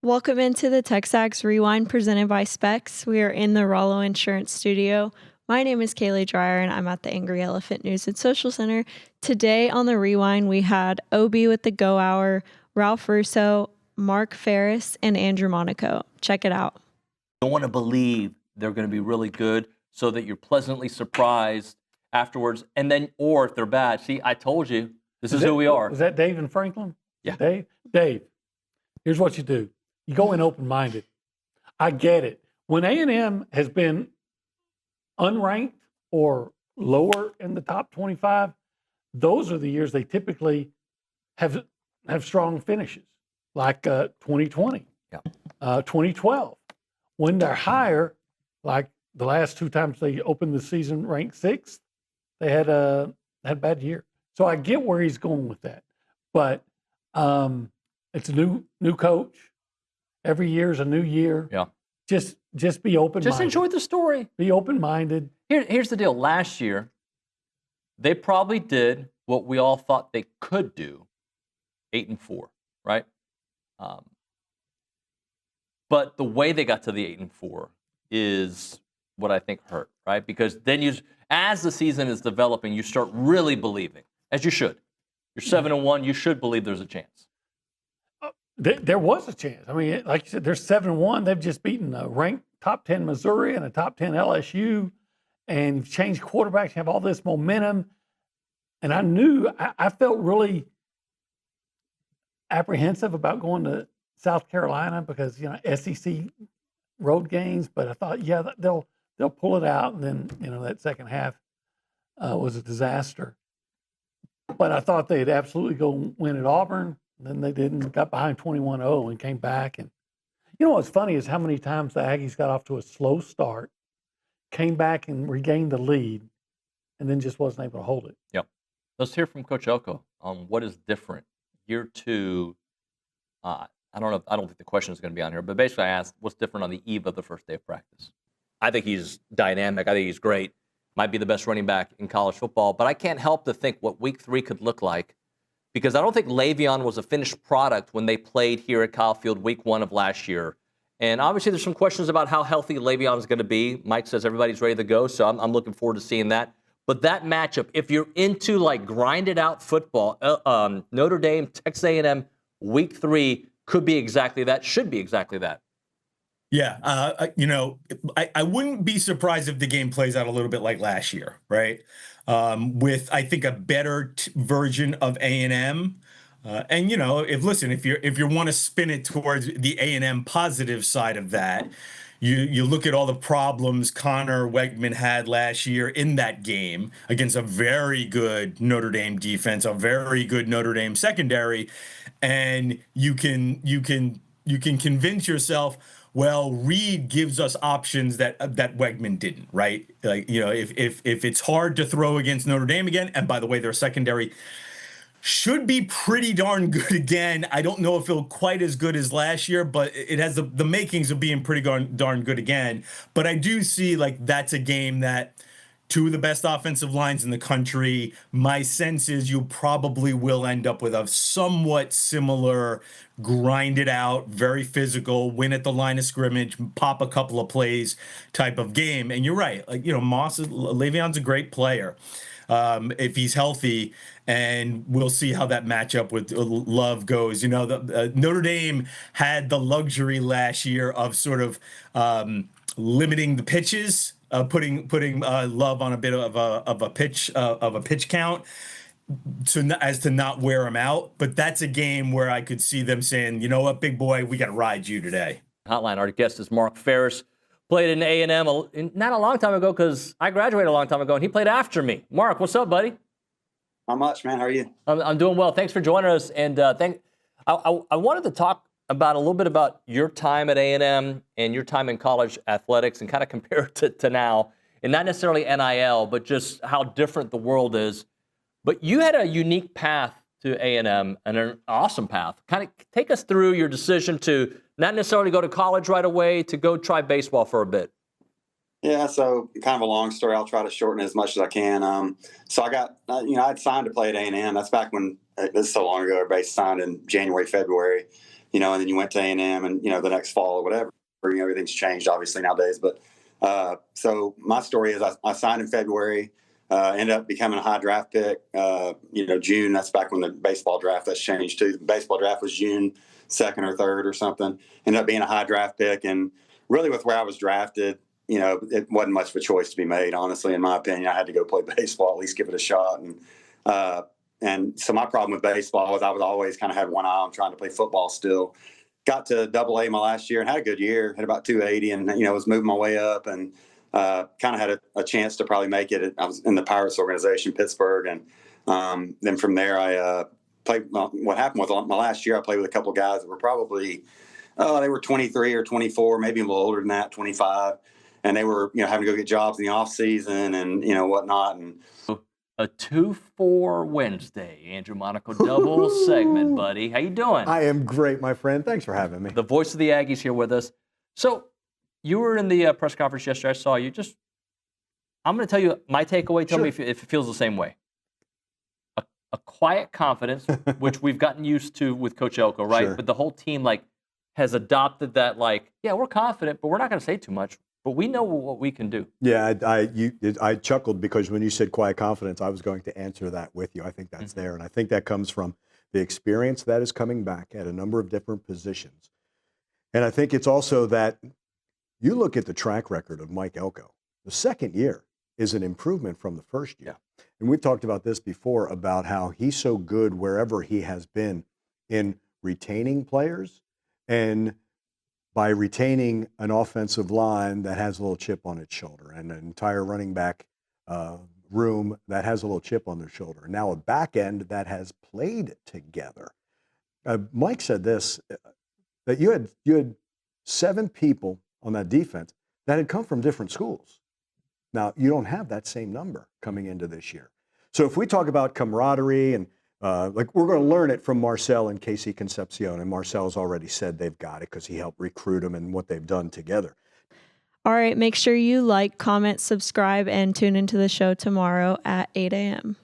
Welcome into the TexAgs Rewind presented by Specs. We are in the Rollo Insurance Studio. My name is Kaylee Dreyer, and I'm at the Angry Elephant News and Social Center. Today on the Rewind, we had OB with the Go Hour, Ralph Russo, Mark Farris, and Andrew Monaco. Check it out. You don't want to believe they're going to be really good so that you're pleasantly surprised afterwards, and then, or if they're bad, see, I told you, this is who we are. Was that Dave and Franklin? Yeah. Dave, here's what you do. You go in open-minded. I get it. When A&M has been unranked or lower in the top 25, those are the years they typically have strong finishes, like 2020, 2012. When they're higher, like the last two times they opened the season ranked sixth, they had a bad year. So I get where he's going with that, but it's a new coach. Every year is a new year. Yeah. Just be open-minded. Just enjoy the story. Be open-minded. Here's the deal. Last year, they probably did what we all thought they could do, 8-4, right? But the way they got to the 8-4 is what I think hurt, right? Because then as the season is developing, you start really believing, as you should. You're 7-1. You should believe there's a chance. There was a chance. I mean, like you said, they're 7-1. They've just beaten a ranked top 10 Missouri and a top 10 LSU, and changed quarterbacks, have all this momentum. And I felt really apprehensive about going to South Carolina because, SEC road games. But I thought, they'll pull it out. And then, that second half was a disaster. But I thought they'd absolutely go win at Auburn. Then they didn't, got behind 21-0 and came back. And what's funny is how many times the Aggies got off to a slow start, came back and regained the lead, and then just wasn't able to hold it. Yep. Let's hear from Coach Elko on what is different. Year two, I don't think the question is going to be on here, but basically I asked what's different on the eve of the first day of practice. I think he's dynamic. I think he's great. Might be the best running back in college football, but I can't help to think what week 3 could look like. Because I don't think Le'Veon was a finished product when they played here at Kyle Field week 1 of last year. And obviously there's some questions about how healthy Le'Veon is going to be. Mike says everybody's ready to go, so I'm looking forward to seeing that. But that matchup, if you're into like grinded out football, Notre Dame, Texas A&M, week 3 could be exactly that, should be exactly that. Yeah, I wouldn't be surprised if the game plays out a little bit like last year, right? With, I think, a better version of A&M. And, if you want to spin it towards the A&M positive side of that, you look at all the problems Connor Wegman had last year in that game against a very good Notre Dame defense, a very good Notre Dame secondary, and you can convince yourself, well, Reed gives us options that Wegman didn't, right? Like, if it's hard to throw against Notre Dame again, and by the way, their secondary should be pretty darn good again. I don't know if it'll quite as good as last year, but it has the makings of being pretty darn good again. But I do see like that's a game that two of the best offensive lines in the country. My sense is you probably will end up with a somewhat similar, grinded out, very physical, win at the line of scrimmage, pop a couple of plays type of game. And you're right. Like, Le'Veon's a great player if he's healthy. And we'll see how that matchup with Love goes. Notre Dame had the luxury last year of sort of limiting the pitches, putting Love on a bit of a pitch count, as to not wear him out. But that's a game where I could see them saying, you know what, big boy, we got to ride you today. Hotline. Our guest is Mark Farris. Played in A&M not a long time ago because I graduated a long time ago, and he played after me. Mark, what's up, buddy? Not much, man. How are you? I'm doing well. Thanks for joining us. And I wanted to talk about a little bit about your time at A&M and your time in college athletics and kind of compare it to now. And not necessarily NIL, but just how different the world is. But you had a unique path to A&M and an awesome path. Kind of take us through your decision to not necessarily go to college right away, to go try baseball for a bit. Yeah, so kind of a long story. I'll try to shorten it as much as I can. So I got, I'd signed to play at A&M. That's back when, this is so long ago, everybody signed in January, February. and then you went to A&M and, the next fall or whatever. Everything's changed obviously nowadays. But so my story is I signed in February, ended up becoming a high draft pick. June, that's back when the baseball draft, that's changed too. The baseball draft was June 2nd or 3rd or something. Ended up being a high draft pick. And really with where I was drafted, it wasn't much of a choice to be made, honestly, in my opinion. I had to go play baseball, at least give it a shot. And so my problem with baseball was I was always kind of had one eye on trying to play football still. Got to AA my last year and had a good year, had about 280, and was moving my way up and kind of had a chance to probably make it. I was in the Pirates organization, Pittsburgh, and then from there I played. What happened was my last year I played with a couple of guys that were probably they were 23 or 24, maybe a little older than that, 25, and they were having to go get jobs in the off season and whatnot. And a 2-4 Wednesday, Andrew Monaco double segment, buddy. How you doing? I am great, my friend. Thanks for having me. The voice of the Aggies here with us. So you were in the press conference yesterday. I saw you. I'm going to tell you my takeaway. Tell me if it feels the same way. A quiet confidence, which we've gotten used to with Coach Elko, right? Sure. But the whole team has adopted that. Yeah, we're confident, but we're not going to say too much. But we know what we can do. Yeah, I chuckled because when you said quiet confidence, I was going to answer that with you. I think that's there, and I think that comes from the experience that is coming back at a number of different positions. And I think it's also that you look at the track record of Mike Elko. The second year is an improvement from the first year. Yeah. And we've talked about this before about how he's so good wherever he has been in retaining players and by retaining an offensive line that has a little chip on its shoulder and an entire running back room that has a little chip on their shoulder. Now a back end that has played together. Mike said this, that you had 7 people on that defense that had come from different schools. Now, you don't have that same number coming into this year. So if we talk about camaraderie and we're going to learn it from Marcel and Casey Concepcion, and Marcel's already said they've got it because he helped recruit them and what they've done together. All right, make sure you like, comment, subscribe, and tune into the show tomorrow at 8 a.m.